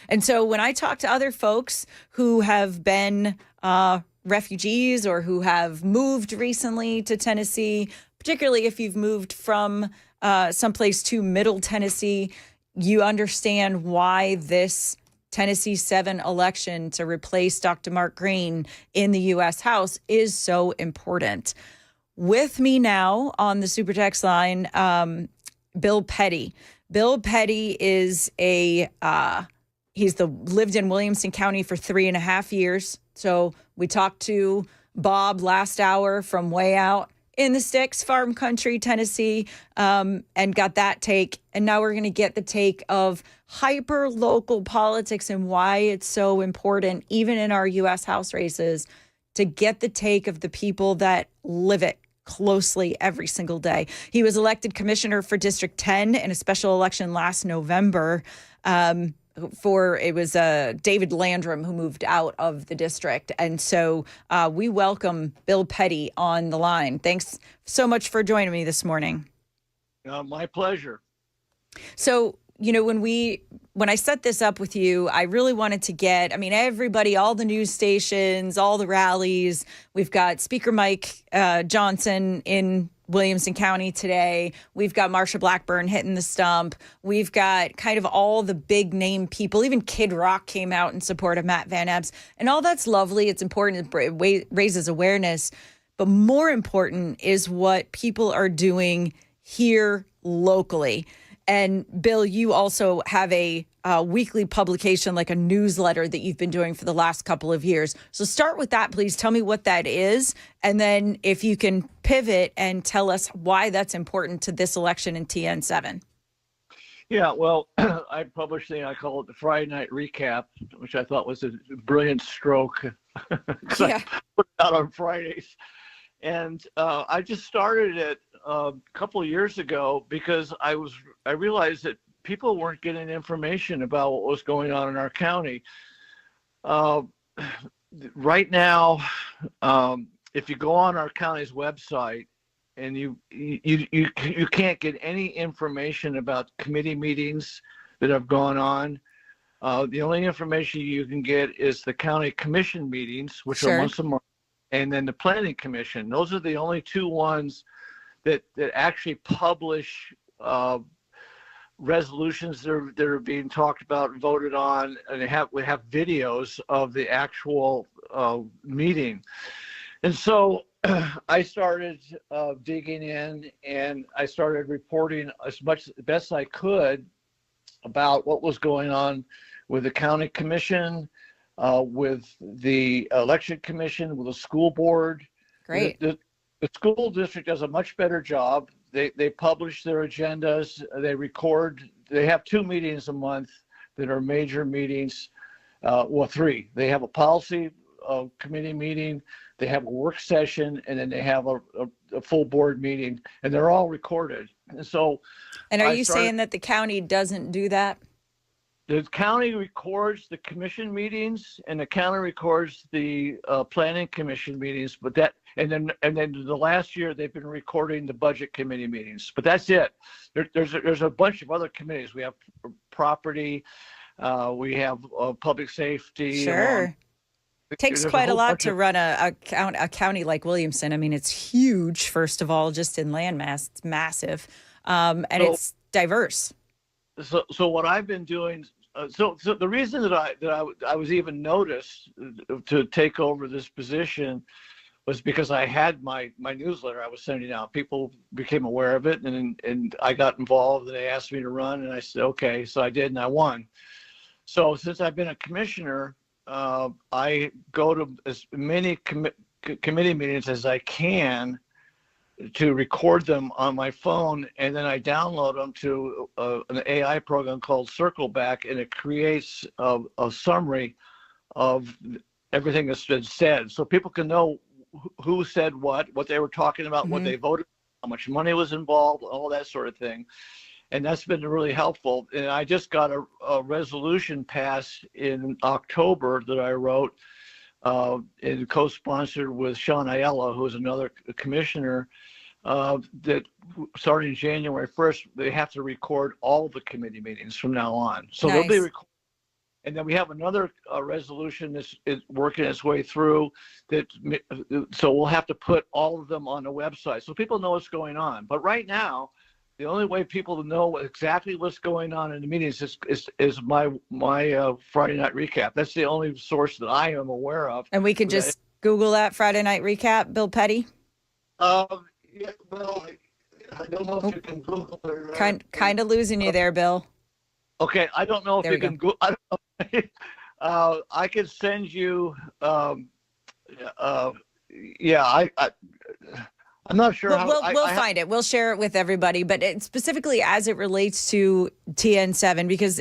And so when I talk to other folks who have been refugees or who have moved recently to Tennessee, particularly if you've moved from someplace to Middle Tennessee, you understand why this Tennessee 7 election to replace Dr. Mark Green in the U.S. House is so important. With me now on the Super Text line, Bill Petty. Bill Petty is lived in Williamson County for 3.5 years. So we talked to Bob last hour from way out in the sticks, farm country, Tennessee, and got that take. And now we're going to get the take of hyper local politics and why it's so important, even in our U.S. House races, to get the take of the people that live it closely every single day. He was elected commissioner for District 10 in a special election last November. It was David Landrum who moved out of the district. And so we welcome Bill Petty on the line. Thanks so much for joining me this morning. My pleasure. So, when I set this up with you, I really wanted to get, everybody, all the news stations, all the rallies. We've got Speaker Mike Johnson in Williamson County today. We've got Marsha Blackburn hitting the stump. We've got kind of all the big name people. Even Kid Rock came out in support of Matt Van Epps. And all that's lovely. It's important. It raises awareness. But more important is what people are doing here locally. And Bill, you also have a weekly publication, like a newsletter that you've been doing for the last couple of years. So start with that, please. Tell me what that is. And then if you can pivot and tell us why that's important to this election in TN7. Yeah, well, I published I call it the Friday Night Recap, which I thought was a brilliant stroke. Yeah. I put it out on Fridays. And I just started it a couple of years ago because I realized that people weren't getting information about what was going on in our county. Right now, if you go on our county's website and you can't get any information about committee meetings that have gone on. The only information you can get is the county commission meetings, which are once a month, and then the planning commission. Those are the only two ones that actually publish resolutions that are being talked about and voted on, and we have videos of the actual meeting. And so I started digging in, and I started reporting as best I could about what was going on with the county commission, with the election commission, with the school board. Great. The school district does a much better job. They publish their agendas. They record. They have 2 meetings a month that are major meetings. Well, 3. They have a policy committee meeting. They have a work session, and then they have a full board meeting, and they're all recorded. And so, and are you saying that the county doesn't do that? The county records the commission meetings, and the county records the planning commission meetings. But and then the last year they've been recording the budget committee meetings. But that's it. There's a bunch of other committees. We have property, we have public safety. Sure. It takes quite a lot to run a county like Williamson. It's huge, first of all, just in landmass. It's massive, and it's diverse. So what I've been doing. So the reason that I was even noticed to take over this position was because I had my newsletter I was sending out. People became aware of it, and I got involved, and they asked me to run, and I said okay. So I did, and I won. So since I've been a commissioner, I go to as many committee meetings as I can to record them on my phone, and then I download them to an AI program called Circleback, and it creates a summary of everything that's been said, so people can know who said what they were talking about, what they voted, how much money was involved, all that sort of thing. And that's been really helpful. And I just got a resolution passed in October that I wrote and co-sponsored with Sean Ayala, who is another commissioner, that starting January 1st, they have to record all the committee meetings from now on. So they'll be recorded. And then we have another resolution that's working its way through so we'll have to put all of them on the website so people know what's going on. But right now, the only way people know exactly what's going on in the meetings is my Friday night recap. That's the only source that I am aware of. And we can just Google that Friday night recap, Bill Petty. Yeah, well, I don't know if you can Google it. Kind of losing you there, Bill. Okay, I don't know if you can go. I don't know. I could send you. I'm not sure how. We'll find it. We'll share it with everybody. But specifically as it relates to TN7, because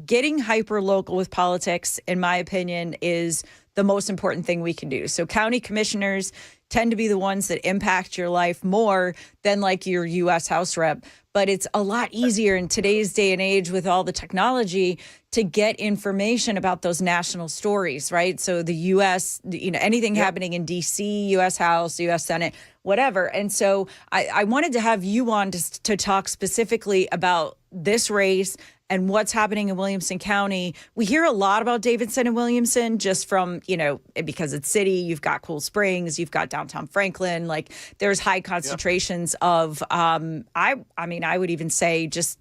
getting hyper local with politics, in my opinion, is the most important thing we can do. So county commissioners tend to be the ones that impact your life more than like your U.S. House rep. But it's a lot easier in today's day and age with all the technology to get information about those national stories, right? So the U.S., anything happening in D.C., U.S. House, U.S. Senate, whatever. And so I wanted to have you on to talk specifically about this race and what's happening in Williamson County. We hear a lot about Davidson and Williamson just from, because it's city, you've got Cool Springs, you've got downtown Franklin, like there's high concentrations of, I would even say just,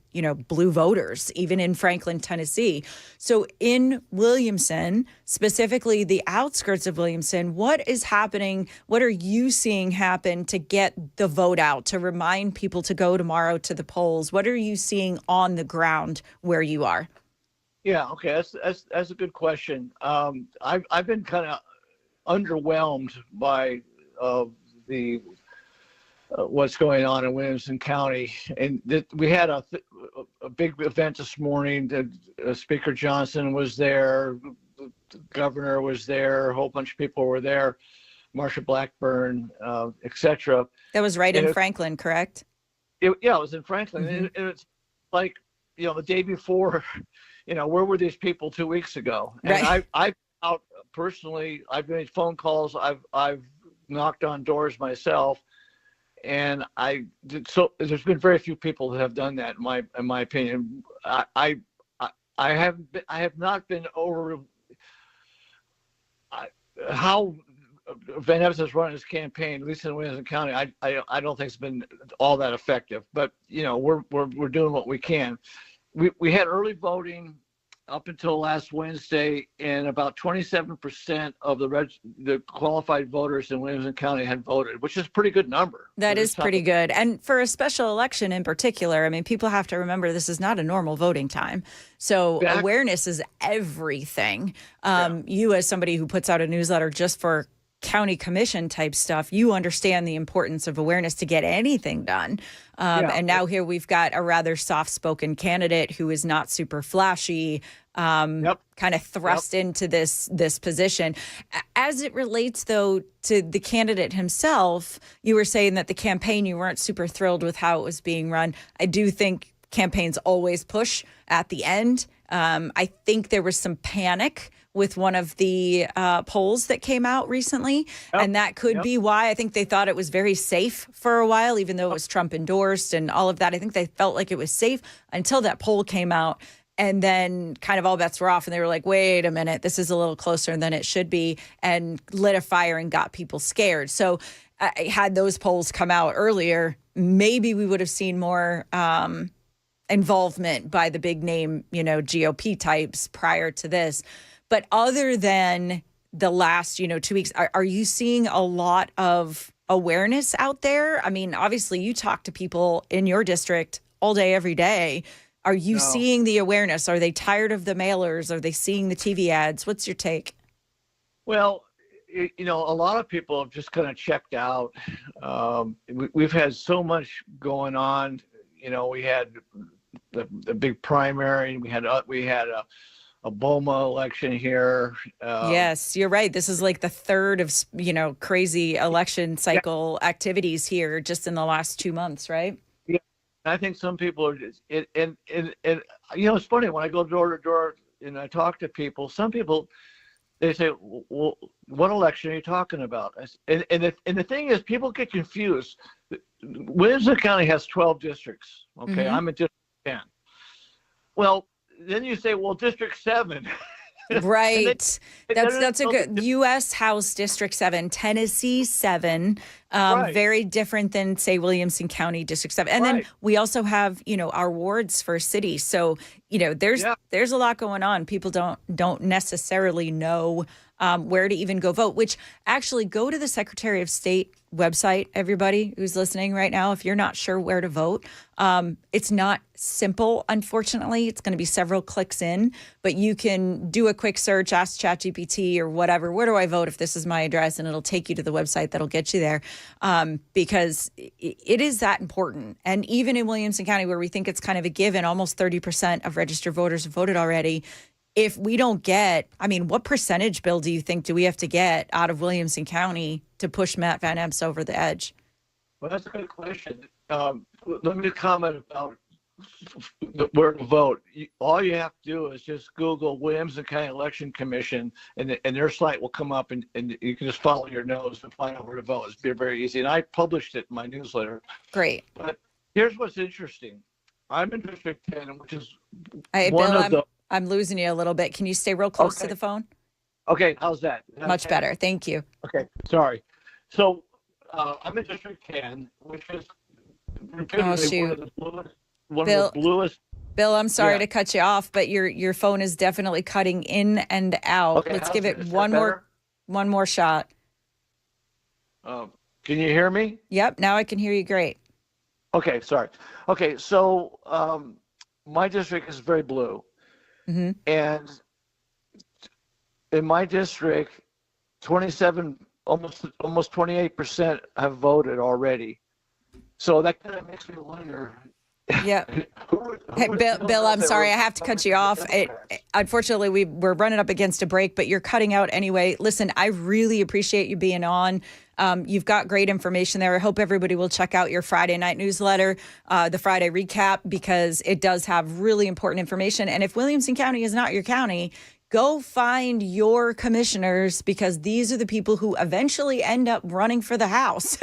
blue voters, even in Franklin, Tennessee. So in Williamson, specifically the outskirts of Williamson, what is happening? What are you seeing happen to get the vote out, to remind people to go tomorrow to the polls? What are you seeing on the ground where you are? Yeah, okay, that's a good question. I've been kind of underwhelmed by the what's going on in Williamson County, and we had a big event this morning. Speaker Johnson was there, the governor was there, a whole bunch of people were there, Marsha Blackburn, etc. That was right in Franklin, correct? It was in Franklin, and it's like the day before. Where were these people 2 weeks ago? And right. I've out personally. I've made phone calls. I've knocked on doors myself. And there's been very few people that have done that in my opinion. I have not been over how Van Evans has run his campaign, at least in Williamson County. I don't think it's been all that effective, but we're doing what we can. We had early voting up until last Wednesday, and about 27% of the qualified voters in Williamson County had voted, which is a pretty good number. That is pretty good. And for a special election in particular, I mean, people have to remember this is not a normal voting time. So awareness is everything. You, as somebody who puts out a newsletter just for county commission type stuff, you understand the importance of awareness to get anything done. And now here we've got a rather soft-spoken candidate who is not super flashy, kind of thrust into this position. As it relates, though, to the candidate himself, you were saying that the campaign, you weren't super thrilled with how it was being run. I do think campaigns always push at the end. I think there was some panic with one of the polls that came out recently. And that could be why I think they thought it was very safe for a while, even though it was Trump endorsed and all of that. I think they felt like it was safe until that poll came out. And then kind of all bets were off and they were like, wait a minute, this is a little closer than it should be, and lit a fire and got people scared. So had those polls come out earlier, maybe we would have seen more involvement by the big name, GOP types prior to this. But other than the last, 2 weeks, are you seeing a lot of awareness out there? I mean, obviously you talk to people in your district all day, every day. Are you seeing the awareness? Are they tired of the mailers? Are they seeing the TV ads? What's your take? Well, a lot of people have just kind of checked out. We've had so much going on. We had the big primary. We had a BOMA election here. Yes, you're right. This is like the third of, crazy election cycle activities here just in the last 2 months, right? Yeah. I think some people are just, and it's funny when I go door to door and I talk to people, some people, they say, well, what election are you talking about? And the thing is, people get confused. Williamson County has 12 districts. Okay. Mm-hmm. I'm in District 10. Well, then you say, well, District 7, And Right. they That's a don't good U.S. House District 7, Tennessee 7. right, Very different than, say, Williamson County District 7. And then right, we also have, our wards for cities. So, yeah. there's a lot going on. People don't necessarily know where to even go vote, which actually go to the Secretary of State website, everybody who's listening right now. If you're not sure where to vote, it's not simple, unfortunately. It's going to be several clicks in, but you can do a quick search, ask ChatGPT or whatever, where do I vote if this is my address? And it'll take you to the website that'll get you there, because it is that important. And even in Williamson County, where we think it's kind of a given, almost 30% of registered voters have voted already. If we don't get, what percentage, Bill, do you think do we have to get out of Williamson County to push Matt Van Epps over the edge? Well, that's a good question. Let me comment about where to vote. All you have to do is just Google Williamson County Election Commission, and their site will come up, and you can just follow your nose and find out where to vote. It's very easy. And I published it in my newsletter. Great. But here's what's interesting. I'm in District 10, which is Hey, one Bill, of the. I'm losing you a little bit. Can you stay real close to Okay. the phone? Okay, how's that? Much Okay. better. Thank you. Okay, sorry. So I'm in District 10, which is reputedly one of the bluest. Bill- Of the bluest. Bill, I'm sorry Yeah. to cut you off, but your phone is definitely cutting in and out. Okay, Let's how's give it is that one better? more shot. Can you hear me? Yep, now I can hear you great. Okay, sorry. Okay, so my district is very blue, Hmm. and in my district, 27, almost 28% have voted already. So that kind of makes me wonder. Yeah. Hey, Bill, I'm sorry. I have to cut you off. Unfortunately, we're running up against a break, but you're cutting out anyway. Listen, I really appreciate you being on. You've got great information there. I hope everybody will check out your Friday night newsletter, the Friday recap, because it does have really important information. And if Williamson County is not your county, go find your commissioners, because these are the people who eventually end up running for the House.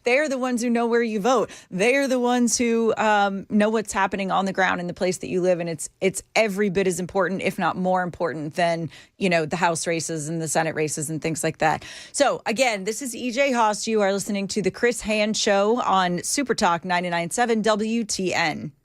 They are the ones who know where you vote. They are the ones who know what's happening on the ground in the place that you live. And it's every bit as important, if not more important, than, the House races and the Senate races and things like that. So again, this is EJ Haas. You are listening to the Chris Hand Show on Super Talk 99.7 WTN.